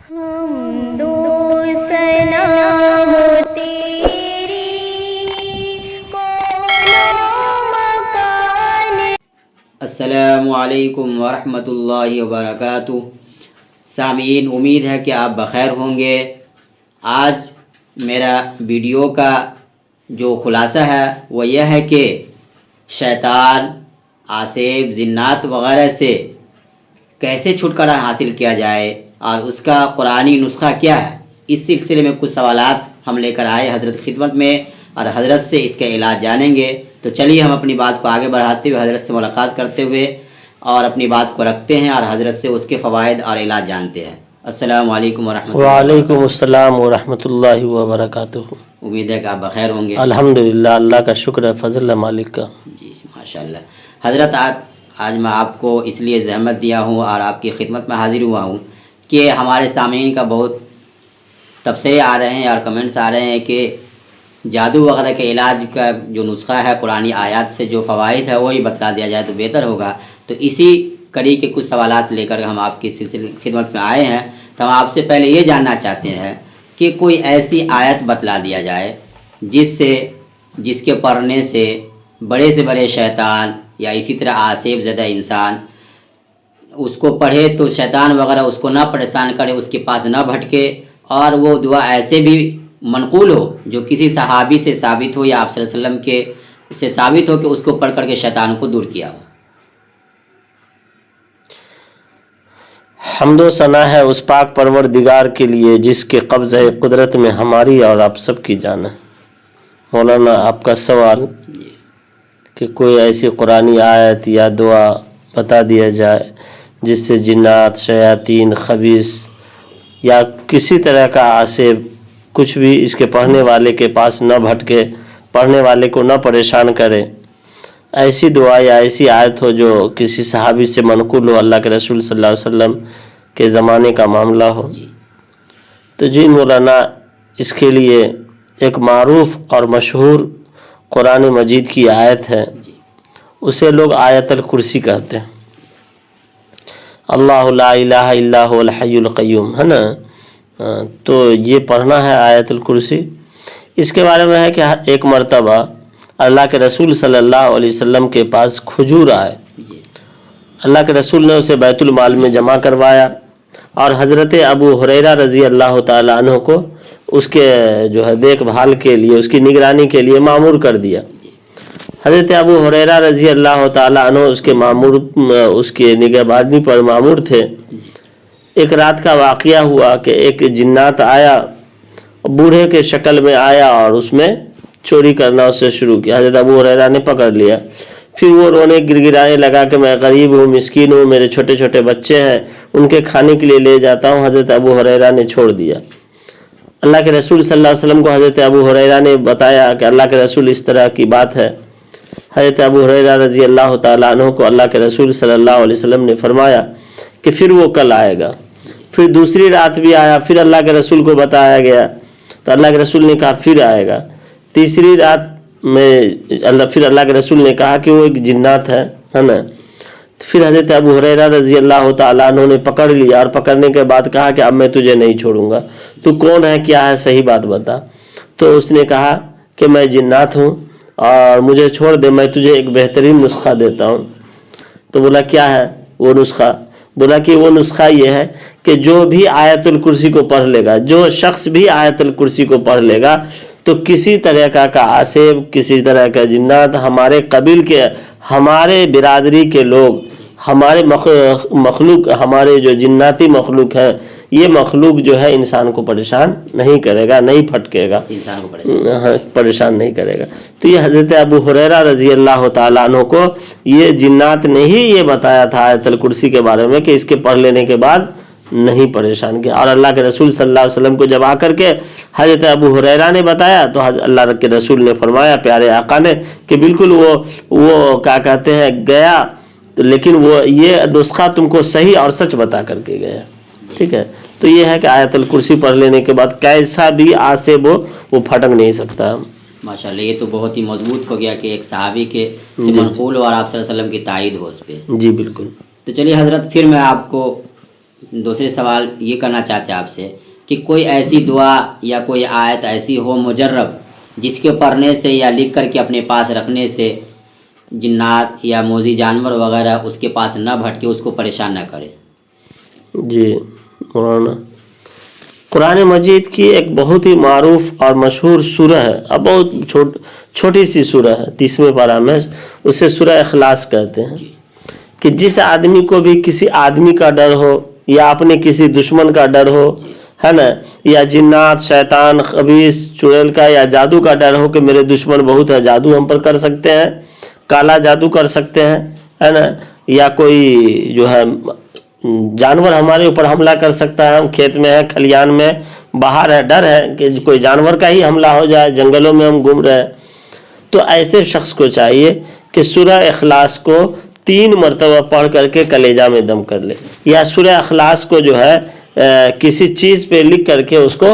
حمد و ثنا ہو تیری کون مکان۔ السلام علیکم ورحمۃ اللہ وبرکاتہ۔ سامعین، امید ہے کہ آپ بخیر ہوں گے۔ آج میرا ویڈیو کا جو خلاصہ ہے وہ یہ ہے کہ شیطان، آسیب، جنات وغیرہ سے کیسے چھٹکارا حاصل کیا جائے اور اس کا قرآنی نسخہ کیا ہے۔ اس سلسلے میں کچھ سوالات ہم لے کر آئے حضرت خدمت میں اور حضرت سے اس کا علاج جانیں گے۔ تو چلیے ہم اپنی بات کو آگے بڑھاتے ہوئے حضرت سے ملاقات کرتے ہوئے اور اپنی بات کو رکھتے ہیں اور حضرت سے اس کے فوائد اور علاج جانتے ہیں۔ السلام علیکم ورحمۃ اللہ۔ وعلیکم السلام ورحمۃ اللہ وبرکاتہ۔ امید ہے کہ آپ بخیر ہوں گے۔ الحمدللہ، اللہ کا شکر ہے، فضل ہے مالک کا۔ جی ماشاءاللہ۔ حضرت آج میں آپ کو اس لیے زحمت دیا ہوں اور آپ کی خدمت میں حاضر ہوا ہوں کہ ہمارے سامعین کا بہت تبصرے آ رہے ہیں اور کمنٹس آ رہے ہیں کہ جادو وغیرہ کے علاج کا جو نسخہ ہے قرآنی آیات سے جو فوائد ہے وہی بتلا دیا جائے تو بہتر ہوگا۔ تو اسی کڑی کے کچھ سوالات لے کر ہم آپ کی سلسلے خدمت میں آئے ہیں۔ تو ہم آپ سے پہلے یہ جاننا چاہتے ہیں کہ کوئی ایسی آیت بتلا دیا جائے جس کے پڑھنے سے بڑے شیطان یا اسی طرح آسیب زدہ انسان اس کو پڑھے تو شیطان وغیرہ اس کو نہ پریشان کرے، اس کے پاس نہ بھٹکے، اور وہ دعا ایسے بھی منقول ہو جو کسی صحابی سے ثابت ہو یا آپ صلی اللہ علیہ وسلم کے سے ثابت ہو کہ اس کو پڑھ کر کے شیطان کو دور کیا ہو۔ حمد و ثنا ہے اس پاک پروردگار کے لیے جس کے قبضہ قدرت میں ہماری اور آپ سب کی جان ہے۔ مولانا، آپ کا سوال کہ کوئی ایسی قرآنی آیت یا دعا بتا دیا جائے جس سے جنات، شیاطین، خبیث یا کسی طرح کا آسیب کچھ بھی اس کے پڑھنے والے کے پاس نہ بھٹکے، پڑھنے والے کو نہ پریشان کرے، ایسی دعا یا ایسی آیت ہو جو کسی صحابی سے منقول ہو، اللہ کے رسول صلی اللہ علیہ وسلم کے زمانے کا معاملہ ہو۔ تو جی مولانا، اس کے لیے ایک معروف اور مشہور قرآن مجید کی آیت ہے، اسے لوگ آیت الکرسی کہتے ہیں۔ اللہ لا الہ الا هو الحی القیوم، ہے نا؟ تو یہ پڑھنا ہے آیت الکرسی۔ اس کے بارے میں ہے کہ ایک مرتبہ اللہ کے رسول صلی اللہ علیہ وسلم کے پاس کھجور آئے۔ اللہ کے رسول نے اسے بیت المال میں جمع کروایا اور حضرت ابو ہریرہ رضی اللہ تعالی عنہ کو اس کے جو ہے دیکھ بھال کے لیے، اس کی نگرانی کے لیے مامور کر دیا۔ حضرت ابو ہریرہ رضی اللہ تعالی عنہ اس کے نگہبانی پر مامور تھے۔ ایک رات کا واقعہ ہوا کہ ایک جنات آیا، بوڑھے کے شکل میں آیا اور اس میں چوری کرنا اس سے شروع کیا۔ حضرت ابو ہریرہ نے پکڑ لیا، پھر وہ رونے گڑگڑانے لگا کہ میں غریب ہوں، مسکین ہوں، میرے چھوٹے چھوٹے بچے ہیں، ان کے کھانے کے لیے لے جاتا ہوں۔ حضرت ابو ہریرہ نے چھوڑ دیا۔ اللہ کے رسول صلی اللہ علیہ وسلم کو حضرت ابو ہریرہ نے بتایا کہ اللہ کے رسول اس طرح کی بات ہے۔ حضرت ابو ہریرہ رضی اللہ تعالیٰ عنہ کو اللہ کے رسول صلی اللہ علیہ وسلم نے فرمایا کہ پھر وہ کل آئے گا۔ پھر دوسری رات بھی آیا، پھر اللہ کے رسول کو بتایا گیا تو اللہ کے رسول نے کہا پھر آئے گا۔ تیسری رات میں پھر اللہ کے رسول نے کہا کہ وہ ایک جنات ہے نا؟ پھر حضرت ابو ہریرہ رضی اللہ تعالیٰ عنہ نے پکڑ لیا اور پکڑنے کے بعد کہا کہ اب میں تجھے نہیں چھوڑوں گا، تو کون ہے، کیا ہے، صحیح بات بتا۔ تو اس نے کہا کہ میں جنات ہوں اور مجھے چھوڑ دے، میں تجھے ایک بہترین نسخہ دیتا ہوں۔ تو بولا کیا ہے وہ نسخہ؟ بولا کہ وہ نسخہ یہ ہے کہ جو بھی آیت الکرسی کو پڑھ لے گا، جو شخص بھی آیت الکرسی کو پڑھ لے گا تو کسی طرح کا آسیب، کسی طرح کا جنات، ہمارے قبیل کے، ہمارے برادری کے لوگ، ہمارے مخلوق، ہمارے جو جناتی مخلوق ہے، یہ مخلوق جو ہے انسان کو پریشان نہیں کرے گا، نہیں پھٹکے گا، پریشان نہیں کرے گا۔ تو یہ حضرت ابو ہریرہ رضی اللہ تعالیٰ عنہ کو یہ جنات نے ہی یہ بتایا تھا آیت الکرسی کے بارے میں کہ اس کے پڑھ لینے کے بعد نہیں پریشان کیا۔ اور اللہ کے رسول صلی اللہ علیہ وسلم کو جب آ کر کے حضرت ابو ہریرہ نے بتایا تو اللہ کے رسول نے فرمایا، پیارے آقا نے، کہ بالکل وہ کیا کہتے ہیں گیا، لیکن وہ یہ نسخہ تم کو صحیح اور سچ بتا کر کے گیا۔ ٹھیک ہے، تو یہ ہے کہ آیت الکرسی پڑھ لینے کے بعد کیسا بھی آسیب ہو وہ پھٹک نہیں سکتا۔ ماشاءاللہ، یہ تو بہت ہی مضبوط ہو گیا کہ ایک صحابی کے سے منقول ہو اور آپ صلی اللہ علیہ وسلم کی تائید ہو اس پہ۔ جی بالکل۔ تو چلیے حضرت، پھر میں آپ کو دوسرے سوال یہ کرنا چاہتے ہیں آپ سے کہ کوئی ایسی دعا یا کوئی آیت ایسی ہو مجرب جس کے پڑھنے سے یا لکھ کر کے اپنے پاس رکھنے سے جنات یا موذی جانور وغیرہ اس کے پاس نہ بھٹکے، اس کو پریشان نہ کرے؟ جی مولانا، قرآن مجید کی ایک بہت ہی معروف اور مشہور سورہ ہے، اب بہت چھوٹی سی سورہ ہے، 30ویں پارہ میں، اسے سورہ اخلاص کہتے ہیں، کہ جس آدمی کو بھی کسی آدمی کا ڈر ہو یا اپنے کسی دشمن کا ڈر ہو، ہے نا، یا جنات، شیطان، خبیث، چڑیل کا یا جادو کا ڈر ہو کہ میرے دشمن بہت ہے، جادو ہم پر کر سکتے ہیں، کالا جادو کر سکتے ہیں، ہے نا، یا کوئی جو ہے جانور ہمارے اوپر حملہ کر سکتا ہے، ہم کھیت میں ہیں، کھلیان میں باہر ہے، ڈر ہے کہ کوئی جانور کا ہی حملہ ہو جائے، جنگلوں میں ہم گھوم رہے ہیں، تو ایسے شخص کو چاہیے کہ سورہ اخلاص کو 3 مرتبہ پڑھ کر کے کلیجہ میں دم کر لے، یا سورہ اخلاص کو جو ہے کسی چیز پہ لکھ کر کے اس کو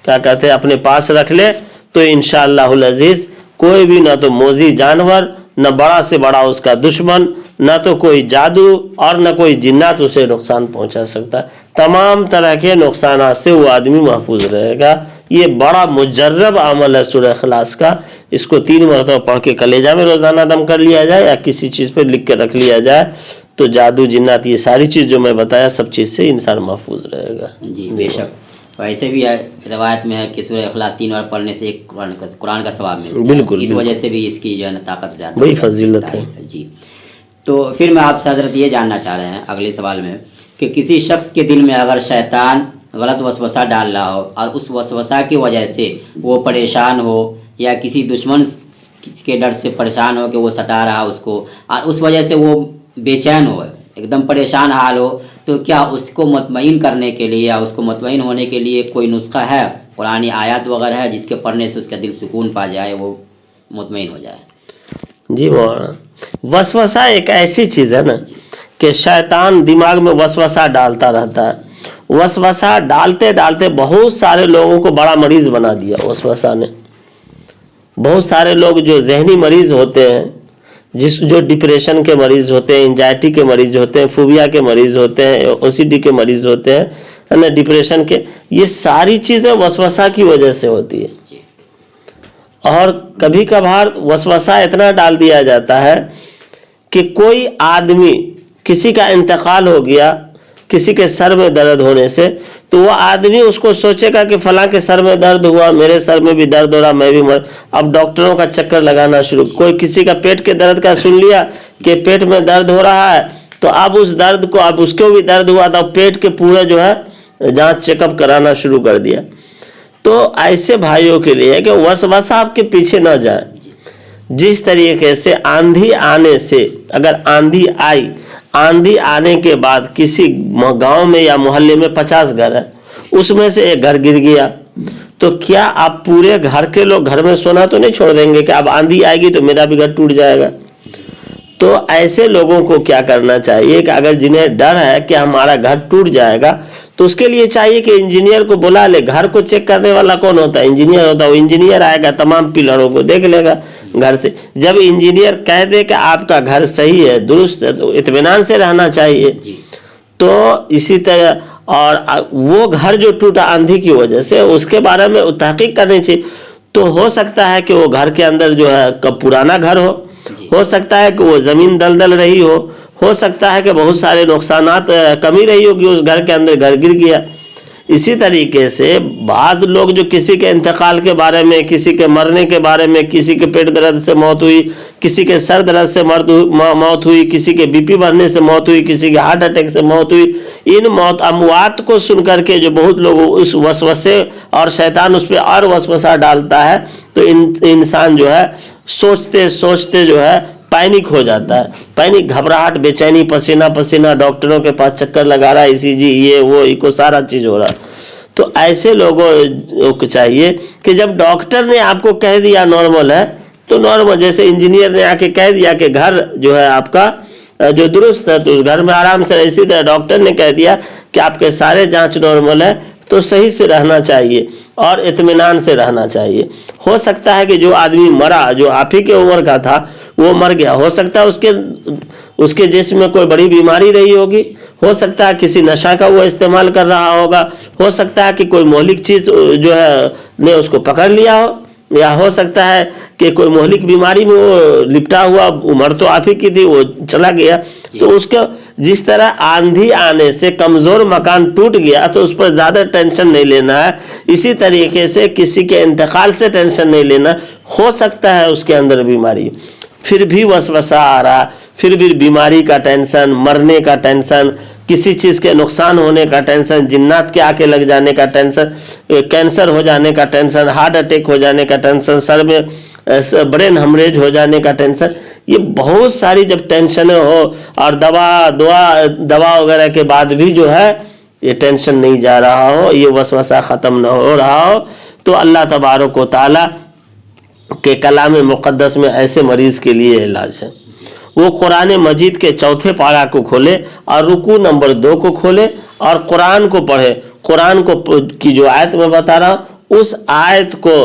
کیا کہتے ہیں اپنے پاس رکھ لے، تو انشاءاللہ العزیز کوئی بھی نہ تو موذی جانور، نہ بڑا سے بڑا اس کا دشمن، نہ تو کوئی جادو اور نہ کوئی جنات اسے نقصان پہنچا سکتا ہے، تمام طرح کے نقصانات سے وہ آدمی محفوظ رہے گا۔ یہ بڑا مجرب عمل ہے سورہ اخلاص کا، اس کو 3 مرتبہ پڑھ کے کلیجہ میں روزانہ دم کر لیا جائے یا کسی چیز پہ لکھ کے رکھ لیا جائے تو جادو، جنات، یہ ساری چیز جو میں بتایا سب چیز سے انسان محفوظ رہے گا۔ جی بے شک، ویسے بھی روایت میں ہے کہ سورہ اخلاص 3 بار پڑھنے سے ایک قرآن کا ثواب ملتا ہے، بالکل، اس وجہ سے بھی اس کی جو ہے نا طاقت زیادہ بڑی فضیلت ہے۔ جی، تو پھر میں آپ سے حضرت یہ جاننا چاہ رہے ہیں اگلے سوال میں کہ کسی شخص کے دل میں اگر شیطان غلط وسوسہ ڈال رہا ہو اور اس وسوسہ کی وجہ سے وہ پریشان ہو یا کسی دشمن کے ڈر سے پریشان ہو کہ وہ ستا رہا اس کو اور اس وجہ سے وہ بے چین ہو، ایک دم پریشان حال ہو، تو کیا اس کو مطمئن کرنے کے لیے یا اس کو مطمئن ہونے کے لیے کوئی نسخہ ہے، قرآنی آیات وغیرہ ہے جس کے پڑھنے سے اس کا دل سکون پا جائے، وہ مطمئن ہو جائے؟ جی مولانا، وسوسہ ایک ایسی چیز ہے نا کہ شیطان دماغ میں وسوسہ ڈالتا رہتا ہے، وسوسہ ڈالتے ڈالتے بہت سارے لوگوں کو بڑا مریض بنا دیا وسوسہ نے۔ بہت سارے لوگ جو ذہنی مریض ہوتے ہیں، جو ڈپریشن کے مریض ہوتے ہیں، انجائٹی کے مریض ہوتے ہیں، فوبیا کے مریض ہوتے ہیں، اوسیڈی کے مریض ہوتے ہیں، ڈپریشن کے، یہ ساری چیزیں وسوسہ کی وجہ سے ہوتی ہے۔ اور کبھی کبھار وسوسہ اتنا ڈال دیا جاتا ہے کہ کوئی آدمی، کسی کا انتقال ہو گیا، کسی کے سر میں درد ہونے سے، تو وہ آدمی اس کو سوچے گا کہ فلاں کے سر میں درد ہوا، میرے سر میں بھی درد ہو رہا، میں بھی اب ڈاکٹروں کا چکر لگانا شروع۔ کوئی کسی کا پیٹ کے درد کا سن لیا کہ پیٹ میں درد ہو رہا ہے، تو اب اس درد کو، اب اس کو بھی درد ہوا تو پیٹ کے پورے جو ہے جانچ چیک اپ کرانا شروع کر دیا۔ تو ایسے بھائیوں کے لیے کہ وسوسہ آپ کے پیچھے نہ جائے، جس طریقے سے آندھی آنے سے، اگر آندھی آئی، آندھی آنے کے بعد کسی گاؤں میں یا محلے میں 50 گھر ہے، اس میں سے ایک گھر گر گیا، تو کیا آپ پورے گھر کے لوگ گھر میں سونا تو نہیں چھوڑ دیں گے کہ اب آندھی آئے گی تو میرا بھی گھر ٹوٹ جائے گا؟ تو ایسے لوگوں کو کیا کرنا چاہیے کہ اگر جنہیں ڈر ہے کہ ہمارا گھر ٹوٹ جائے گا، تو اس کے لیے چاہیے کہ انجینئر کو بلا لے۔ گھر کو چیک کرنے والا کون ہوتا ہے؟ انجینئر ہوتا ہے۔ وہ انجینئر آئے گا، تمام پلروں کو دیکھ لے گا گھر سے۔ جب انجینئر کہہ دے کہ آپ کا گھر صحیح ہے، درست ہے، تو اطمینان سے رہنا چاہیے۔ تو اسی طرح، اور وہ گھر جو ٹوٹا آندھی کی وجہ سے، اس کے بارے میں تحقیق کرنی چاہیے۔ تو ہو سکتا ہے کہ وہ گھر کے اندر جو ہے پرانا گھر ہو سکتا ہے کہ وہ زمین دلدل رہی ہو سکتا ہے کہ بہت سارے نقصانات، کمی رہی ہوگی اس گھر کے اندر، گھر گر گیا۔ اسی طریقے سے بعض لوگ جو کسی کے انتقال کے بارے میں، کسی کے مرنے کے بارے میں، کسی کے پیٹ درد سے موت ہوئی، کسی کے سر درد سے موت ہوئی، کسی کے بی پی بڑھنے سے موت ہوئی، کسی کے ہارٹ اٹیک سے موت ہوئی، ان اموات کو سن کر کے جو بہت لوگ اس وسوسے، اور شیطان اس پہ اور وسوسہ ڈالتا ہے، تو انسان جو ہے سوچتے سوچتے جو ہے پینک ہو جاتا ہے، پینک، گھبراہٹ، بے چینی، پسینہ پسینہ، ڈاکٹروں کے پاس چکر لگا رہا ہے، اسی جی یہ وہ کو سارا چیز ہو رہا ہے۔ تو ایسے لوگوں کو چاہیے کہ جب ڈاکٹر نے آپ کو کہہ دیا نارمل ہے، تو نارمل، جیسے انجینئر نے آ کے کہہ دیا کہ گھر جو ہے آپ کا جو درست ہے، تو اس گھر میں آرام سے، اسی طرح ڈاکٹر نے کہہ دیا کہ آپ کے سارے جانچ نارمل ہے، تو صحیح سے رہنا چاہیے اور اطمینان سے رہنا چاہیے. ہو سکتا ہے کہ جو آدمی مرا جو آپ ہی کے عمر کا تھا وہ مر گیا, ہو سکتا ہے اس کے جسم میں کوئی بڑی بیماری رہی ہوگی, ہو سکتا ہے کسی نشہ کا وہ استعمال کر رہا ہوگا, ہو سکتا ہے کہ کوئی مہلک چیز جو ہے نے اس کو پکڑ لیا ہو, یا ہو سکتا ہے کہ کوئی مہلک بیماری میں وہ لپٹا ہوا, عمر تو آپ ہی کی تھی وہ چلا گیا. تو اس کا جس طرح آندھی آنے سے کمزور مکان ٹوٹ گیا تو اس پر زیادہ ٹینشن نہیں لینا ہے, اسی طریقے سے کسی کے انتقال سے ٹینشن نہیں لینا. ہو سکتا ہے اس کے اندر بیماری, پھر بھی وسوسہ آ رہا, پھر بھی بیماری کا ٹینشن, مرنے کا ٹینشن, کسی چیز کے نقصان ہونے کا ٹینشن, جنات کے آکے لگ جانے کا ٹینشن, کینسر ہو جانے کا ٹینشن, ہارٹ اٹیک ہو جانے کا ٹینشن, سر میں برین ہیمریج ہو جانے کا ٹینشن. یہ بہت ساری جب ٹینشنیں ہو اور دوا وغیرہ کے بعد بھی جو ہے یہ ٹینشن نہیں جا رہا ہو, یہ وسوسہ ختم نہ ہو رہا ہو, تو اللہ تبارک و تعالی کے کلام مقدس میں ایسے مریض کے لیے علاج ہے. وہ قرآن مجید کے 4 پارہ کو کھولے اور رکوع نمبر 2 کو کھولے اور قرآن کو پڑھے. قرآن کو کی جو آیت میں بتا رہا ہوں اس آیت کو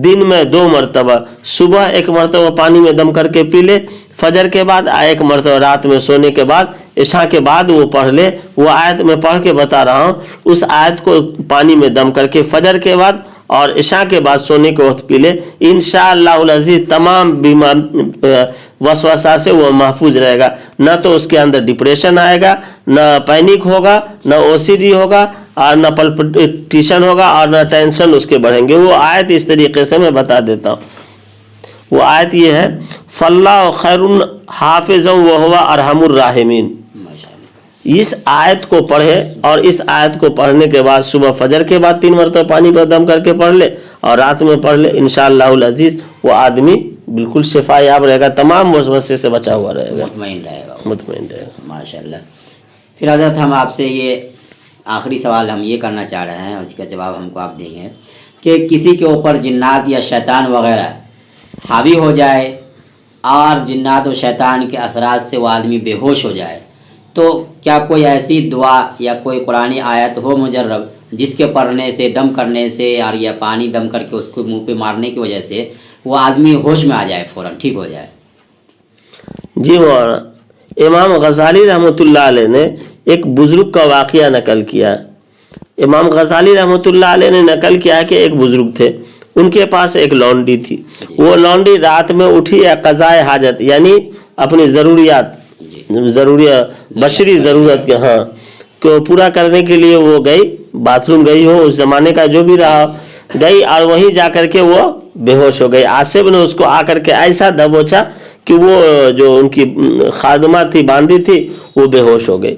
دن میں 2 مرتبہ, صبح 1 مرتبہ پانی میں دم کر کے پی لے, فجر کے بعد 1 مرتبہ رات میں سونے کے بعد, عشاء کے بعد وہ پڑھ لے. وہ آیت میں پڑھ کے بتا رہا ہوں, اس آیت کو پانی میں دم کر کے فجر کے بعد اور عشاء کے بعد سونے کے وقت پی لے, انشاءاللہ العزیز تمام وسوسہ سے وہ محفوظ رہے گا. نہ تو اس کے اندر ڈپریشن آئے گا, نہ پینک ہوگا, نہ OCD ہوگا, اور نہ پلپٹیشن ہوگا, اور نہ ٹینشن اس کے بڑھیں گے. وہ آیت اس طریقے سے میں بتا دیتا ہوں. وہ آیت یہ ہے, فاللہ خیر حافظ وہو ارحم الراحمین. اس آیت کو پڑھے اور اس آیت کو پڑھنے کے بعد صبح فجر کے بعد 3 مرتبہ پانی پر دم کر کے پڑھ لے اور رات میں پڑھ لے, انشاءاللہ العزیز وہ آدمی بالکل شفا یاب رہے گا, تمام وسوسے سے بچا ہوا رہے گا, مطمئن رہے گا. ماشاءاللہ. پھر حضرت ہم آپ سے یہ آخری سوال ہم یہ کرنا چاہ رہے ہیں, اس کا جواب ہم کو آپ دیں گے کہ کسی کے اوپر جنات یا شیطان وغیرہ حاوی ہو جائے اور جنات و شیطان کے اثرات سے وہ آدمی بے ہوش ہو جائے, تو کیا کوئی ایسی دعا یا کوئی قرآنی آیت ہو مجرب جس کے پڑھنے سے, دم کرنے سے اور یا پانی دم کر کے اس کو منہ پہ مارنے کی وجہ سے وہ آدمی ہوش میں آ جائے, فوراً ٹھیک ہو جائے؟ جی مولانا, امام غزالی رحمۃ اللہ علیہ نے ایک بزرگ کا واقعہ نقل کیا. امام غزالی رحمۃ اللہ علیہ نے نقل کیا کہ ایک بزرگ تھے, ان کے پاس ایک لونڈی تھی. وہ لونڈی رات میں اٹھی یا قضائے حاجت یعنی اپنی ضروریات بشری ضرورت کے کو پورا کرنے کے لیے وہ گئی, باتھ روم گئی ہو, اس زمانے کا جو بھی رہا, گئی اور وہیں جا کر کے وہ بے ہوش ہو گئی. آصف نے اس کو آ کر کے ایسا دبوچا کہ وہ جو ان کی خادمہ تھی, باندھی تھی, وہ بے ہوش ہو گئی.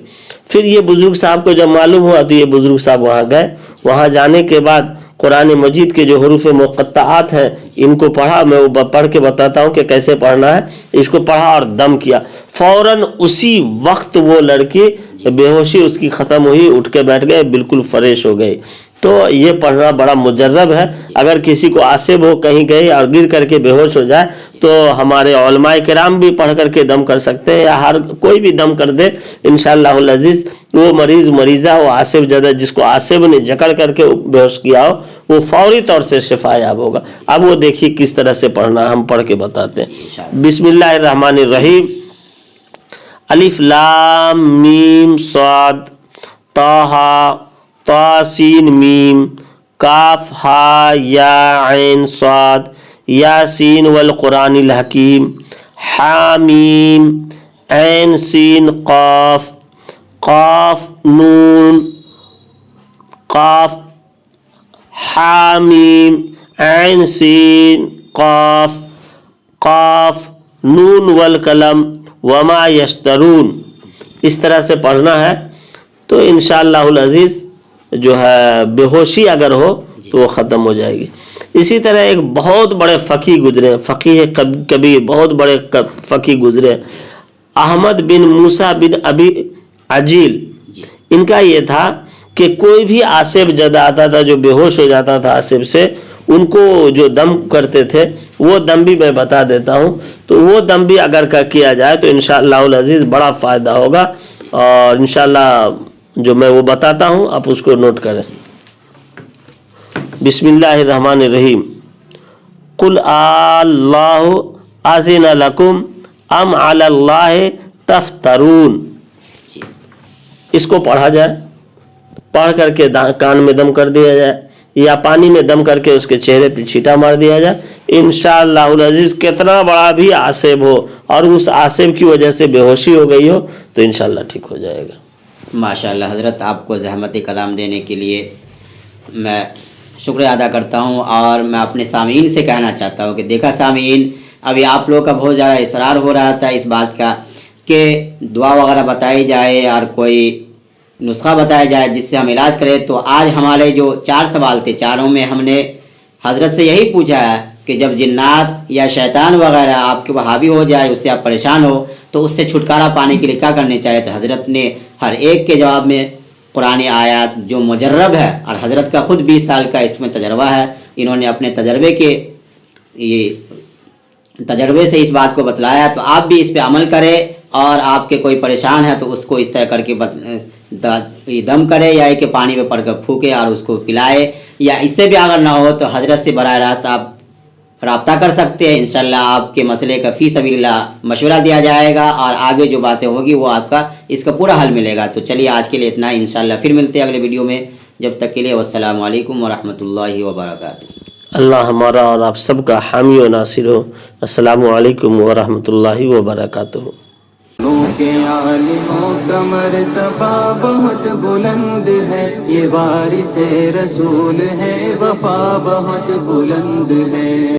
پھر یہ بزرگ صاحب کو جب معلوم ہوا تو یہ بزرگ صاحب وہاں گئے. وہاں جانے کے بعد قرآن مجید کے جو حروف مقطعات ہیں ان کو پڑھا, میں وہ پڑھ کے بتاتا ہوں کہ کیسے پڑھنا ہے. اس کو پڑھا اور دم کیا, فوراً اسی وقت وہ لڑکی بے ہوشی اس کی ختم ہوئی, اٹھ کے بیٹھ گئے, بالکل فریش ہو گئی. تو یہ پڑھنا بڑا مجرب ہے. اگر کسی کو عاصب ہو, کہیں گئے اور گر کر کے بے ہوش ہو جائے تو ہمارے علماء کرام بھی پڑھ کر کے دم کر سکتے ہیں, یا ہر کوئی بھی دم کر دے انشاءاللہ العزیز. وہ مریضہ وہ عاصب زدہ جس کو عاصب نے جکڑ کر کے بے ہوش کیا ہو وہ فوری طور سے شفا یاب ہوگا. اب وہ دیکھیے کس طرح سے پڑھنا, ہم پڑھ کے بتاتے ہیں. بسم اللہ الرحمن الرحیم. الف لام میم صاد طہ طاسین میم کاف ہا یا عین صاد یاسین والقرآن الحکیم حامیم عین سین قاف قاف نون قاف حامیم عین سین قاف قاف نون والقلم وما یشترون. اس طرح سے پڑھنا ہے تو انشاءاللہ العزیز جو ہے بے ہوشی اگر ہو تو وہ ختم ہو جائے گی. اسی طرح ایک بہت بڑے فقیہ گزرے, فقیہ کبیر, بہت بڑے فقیہ گزرے, احمد بن موسیٰ بن ابی عجیل. ان کا یہ تھا کہ کوئی بھی عاصب زدہ آتا تھا جو بے ہوش ہو جاتا تھا عاصب سے, ان کو جو دم کرتے تھے وہ دم بھی میں بتا دیتا ہوں. تو وہ دم بھی اگر کیا جائے تو انشاءاللہ العزیز بڑا فائدہ ہوگا, اور انشاءاللہ جو میں وہ بتاتا ہوں آپ اس کو نوٹ کریں. بسم اللہ الرحمن الرحیم قل اللہ اذن لکم ام علی اللہ تفترون. اس کو پڑھا جائے, پڑھ کر کے کان میں دم کر دیا جائے یا پانی میں دم کر کے اس کے چہرے پہ چھینٹا مار دیا جائے, انشاءاللہ العزیز کتنا بڑا بھی عاصب ہو اور اس عاصب کی وجہ سے بے ہوشی ہو گئی ہو تو انشاءاللہ ٹھیک ہو جائے گا. ماشاءاللہ حضرت, آپ کو زحمت کلام دینے کے لیے میں شکریہ ادا کرتا ہوں. اور میں اپنے سامعین سے کہنا چاہتا ہوں کہ دیکھا سامعین, ابھی آپ لوگ کا بہت زیادہ اصرار ہو رہا تھا اس بات کا کہ دعا وغیرہ بتائی جائے اور کوئی نسخہ بتایا جائے جس سے ہم علاج کریں. تو آج ہمارے جو 4 سوال تھے, چاروں میں ہم نے حضرت سے یہی پوچھا ہے کہ جب جنات یا شیطان وغیرہ آپ کے حاوی ہو جائے, اس سے آپ پریشان ہو, تو اس سے چھٹکارا پانے کے لیے کیا کرنے چاہیے. تو حضرت نے ہر ایک کے جواب میں قرآن آیات جو مجرب ہے, اور حضرت کا خود 20 سال کا اس میں تجربہ ہے, انہوں نے اپنے تجربے سے اس بات کو بتلایا. تو آپ بھی اس پہ عمل کریں, اور آپ کے کوئی پریشان ہے تو اس کو اس طرح کر کے دم کرے یا کہ پانی میں پڑ کر پھونکے اور اس کو پلائے, یا اس سے بھی اگر نہ ہو تو حضرت سے براہ راست آپ رابطہ کر سکتے ہیں. انشاءاللہ آپ کے مسئلے کا فی سبیل اللہ مشورہ دیا جائے گا, اور آگے جو باتیں ہوگی وہ آپ کا اس کا پورا حل ملے گا. تو چلیے آج کے لیے اتنا ہی, انشاءاللہ پھر ملتے ہیں اگلے ویڈیو میں. جب تک کے لیے والسلام علیکم ورحمۃ اللہ وبرکاتہ. اللہ ہمارا اور آپ سب کا حامی و ناصر ہو. السلام علیکم ورحمۃ اللہ وبرکاتہ. کے عالموں کا مرتبہ بہت بلند ہے, یہ وارث رسول ہے, وفا بہت بلند ہے.